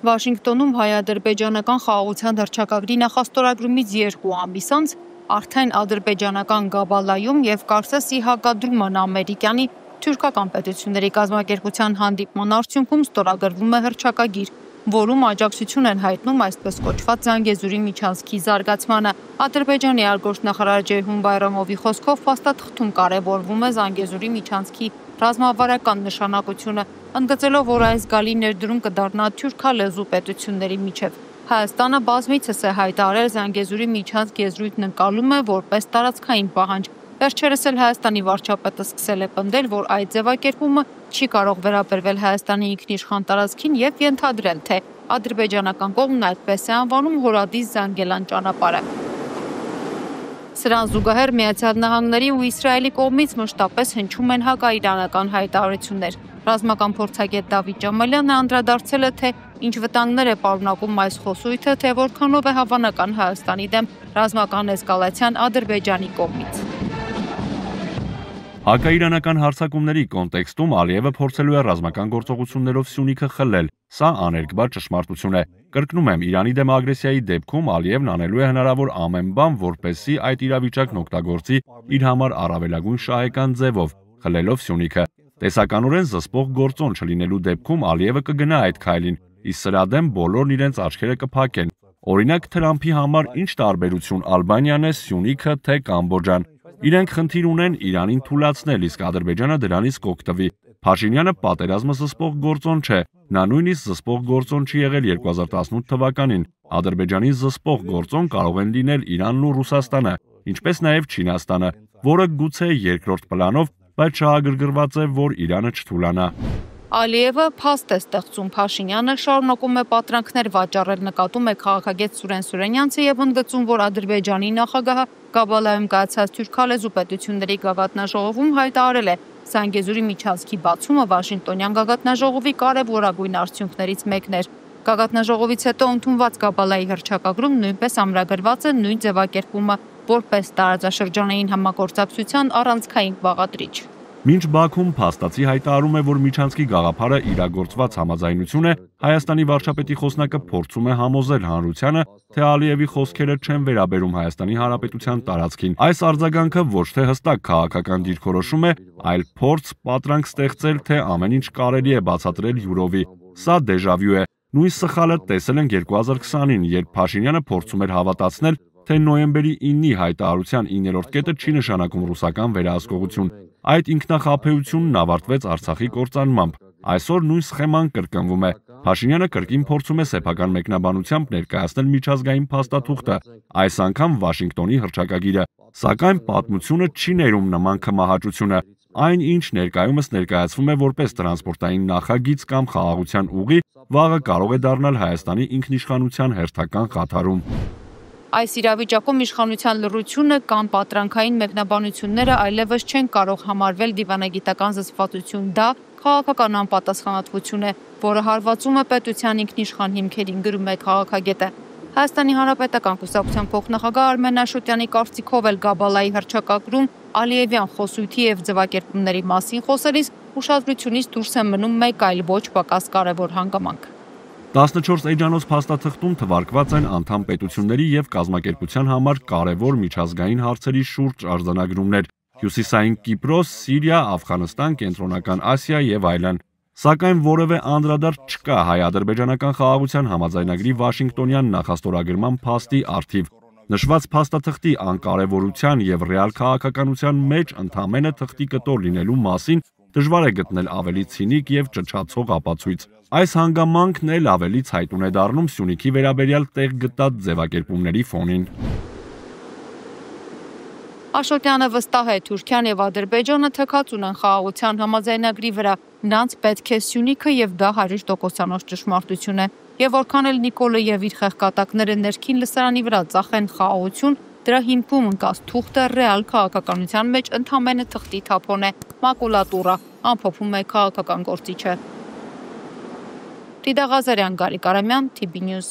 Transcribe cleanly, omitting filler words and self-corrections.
Վաշինգտոնում հայ-ադրբեջանական խաղաղության հռչակագրի նախաստորագրումից 2 ամիս անց արդեն ադրբեջանական Գաբալայում և Կարսեսի հակադրման ամերիկյանի թուրքական պետությունների կազմակերպության հանդիպման արդյունքում ստորագրվում է հռչակագիր, որում աջակցություն են հայտնում այսպես կոչված Զանգեզուրի միջանցքի զարգացմանը։ Ադրբեջանի արտգործնախարար Ջեյհուն Բայրամովի խոսքով փաստաթղթում կարևորվում է Զանգեզուրի միջանցքի ռազմավարական նշանակությունը, ընդգծելով, որ այս գալի ներդրում կդառնա թուրքալեզու պետությունների միջև։ Հայաստանը բազմիցս է հայտարարել Զանգեզուրի միջանցք եզրույթն ընկալում է որպես տարածքային պահանջ։ Վերջերս էլ Հայաստանի վարչապետը սկսել է պնդել, որ այդ ձևակերպումը չի կարող վերաբերվել Հայաստանի ինքնիշխան տարածքին և ենթադրել, թե ադրբեջանական կողմն այդպես է անվանում հորադիս Զանգելան ճանապարհը։ Սրան զուգահեռ Միացյալ Նահանգների ու Իսրայելի կողմից մշտապես հնչում են հակաիրանական հայտարարություններ։ Ռազմական փորձագետ Դավիթ Ջամալյանը անդրադարձել է, թե ինչ վտանգներ է պարունակում այս խոսույթը, թե որքանով է հավանական Հայաստանի դեմ ռազմական էսկալացիան Ադրբեջանի կողմից։ Հակաիրանական հարձակումների կոնտեքստում Ալիևը փորձելու է ռազմական գործողություններով Սյունիքը խլել։ Սա աներկբա ճշմարտություն է։ Կրկնում եմ, Իրանի դեմ ագրեսիայի դեպքում Ալիևն անելու է հնարավոր ամեն բան, որպեսզի այդ իրավիճակն օգտագործի իր համար առավելագույն շահեկան ձևով, խլելով Սյունիքը։ Տեսականորեն զսպող գործոն չլինելու դեպքում Ալիևը կգնա այդ քայլին, իսկ սրա դեմ բոլորն իրենց աչքերը կփակեն։ Օրինակ Թրամփի համար ինչ տարբերություն Ալբանիան է, Սյունիքը, թե Կամբոջան։ Իրենք խնդիր ունեն Իրանին թուլացնել, իսկ Ադրբեջանը դրանից կօգտվի։ Փաշինյանը պատերազմը զսպող գործոն չէ, նա նույնիսկ զսպող գործոն չի եղել 2018 թվականին։ Ադրբեջանի զսպող գործոն կարող են լինել Իրանն ու Ռուսաստանը, ինչպես նաև Չինաստանը, որը գուցե երկրորդ պլանով, բայց շահագրգռված է, որ Իրանը չթուլանա։ Ալիևը փաստ է ստեղծում, Փաշինյանը շարունակում է պատրանքներ վաճառել, նկատում է քաղաքագետ Սուրեն Սուրենյանցը և ընդգծում, որ Ադրբեջանի նախագահը Գաբալայում կայացած թուրքալեզու պետությունների գագաթնաժողովում հայտարարել է Զանգեզուրի միջանցքի բացումը Վաշինգտոնյան գագաթնաժողովի կարևորագույն արդյունքներից մեկն էր։ Գագաթնաժողովից հետո ընդունված Գաբալայի հռչակագրում նույնպես ամրագրված է նույն ձևակերպումը որպես տարածաշրջանային համագործակցության առանցքային բաղադրիչ։ Մինչ Բաքուն փաստացի հայտարարում է, որ միջանցքի գաղափարը իրագործված համաձայնություն է, Հայաստանի վարչապետի խոսնակը փորձում է համոզել հանրությանը, թե Ալիևի խոսքերը չեն վերաբերում Հայաստանի Հանրապետության տարածքին։ Այս արձագանքը ոչ թե հստակ քաղաքական դիրքորոշում է, այլ փորձ պատրանք ստեղծել, թե ամեն ինչ կարելի է բացատրել յուրովի։ Սա դեժավյու է։ Նույն սխալը տեսել ենք 2020-ին, երբ Փաշինյանը փորձում էր հավատացնել, թե նոյեմբերի 9-ի հայտարարության 9-րդ կետը չի նշանակում ռուսական վերահսկողություն։ Այդ ինքնախաբեությունն ավարտվեց Արցախի կործանմամբ։ Այսօր նույն սխեման կրկնվում է։ Փաշինյանը կրկին փորձում է սեփական մեկնաբանությամբ ներկայացնել միջազգային փաստաթուղթը, այս անգամ Վաշինգտոնի հռչակագիրը։ Սակայն պատմությունը չի ներում նման քմահաճությունը։ Այն, ինչ ներկայումս ներկայացվում է որպես տրանսպորտային նախագիծ կամ խաղաղության ուղի, վաղը կարող է դառնալ Հայաստանի ինքնիշխանության հերթական խաթարում։ Այս իրավիճակում իշխանության լռությունը կամ պատրանքային մեկնաբանությունները այլևս չեն կարող համարվել դիվանագիտական զսպվածություն, դա քաղաքական անպատասխանատվություն է, որը հարվածում է պետության ինքնիշխան հիմքերին, գրում է քաղաքագետը։ Հայաստանի Հանրապետական կուսակցության փոխնախագահ Արմեն Աշոտյանի կարծիքով էլ Գաբալայի հռչակագրում Ալիևյան խոսույթի և ձևակերպումների մասին խոսելիս ուշադրությունից դուրս է մնում մեկ այլ ոչ պակաս կարևոր հանգամանք։ 14 էջանոց փաստաթղթում թվարկված են անդամ պետությունների և կազմակերպության համար կարևոր միջազգային հարցերի շուրջ արձանագրումներ՝ Հյուսիսային Կիպրոս, Սիրիա, Աֆղանստան, Կենտրոնական Ասիա եւ այլն։ Սակայն որևէ անդրադարձ չկա հայ-ադրբեջանական խաղաղության համաձայնագրի Վաշինգտոնյան նախաստորագրման փաստի առթիվ։ Նշված փաստաթղթի անկարևորության եւ ռեալ քաղաքականության մեջ ընդամենը թղթի կտոր լինելու մասին դժվար է գտնել ավելի ցինիկ եւ ճչացող ապացույց։ Այս հանգամանքն էլ ավելի ցայտուն է դառնում Սյունիքի վերաբերյալ տեղ գտած ձևակերպումների ֆոնին։ Աշոտյանը վստահ է Թուրքիան եւ Ադրբեջանը թքած ունեն խաղաղության համաձայնագրի վրա, նրանց պետք է Սյունիքը եւ դա 100%-անոց ճշմարտություն է։ Եվ որքան էլ Նիկոլը եւ իր խեղկատակները ներքին լսարանի վրա ծախեն խաղաղություն, դրա հիմքում ընկած թուղթը ռեալ քաղաքականության մեջ ընդամենը թղթի թափոն է, մակուլատուրա, ամփոփում է քաղաքական գործիչը։ Տիդա Ղազարյան, Գարիկ Արամյան, TB News։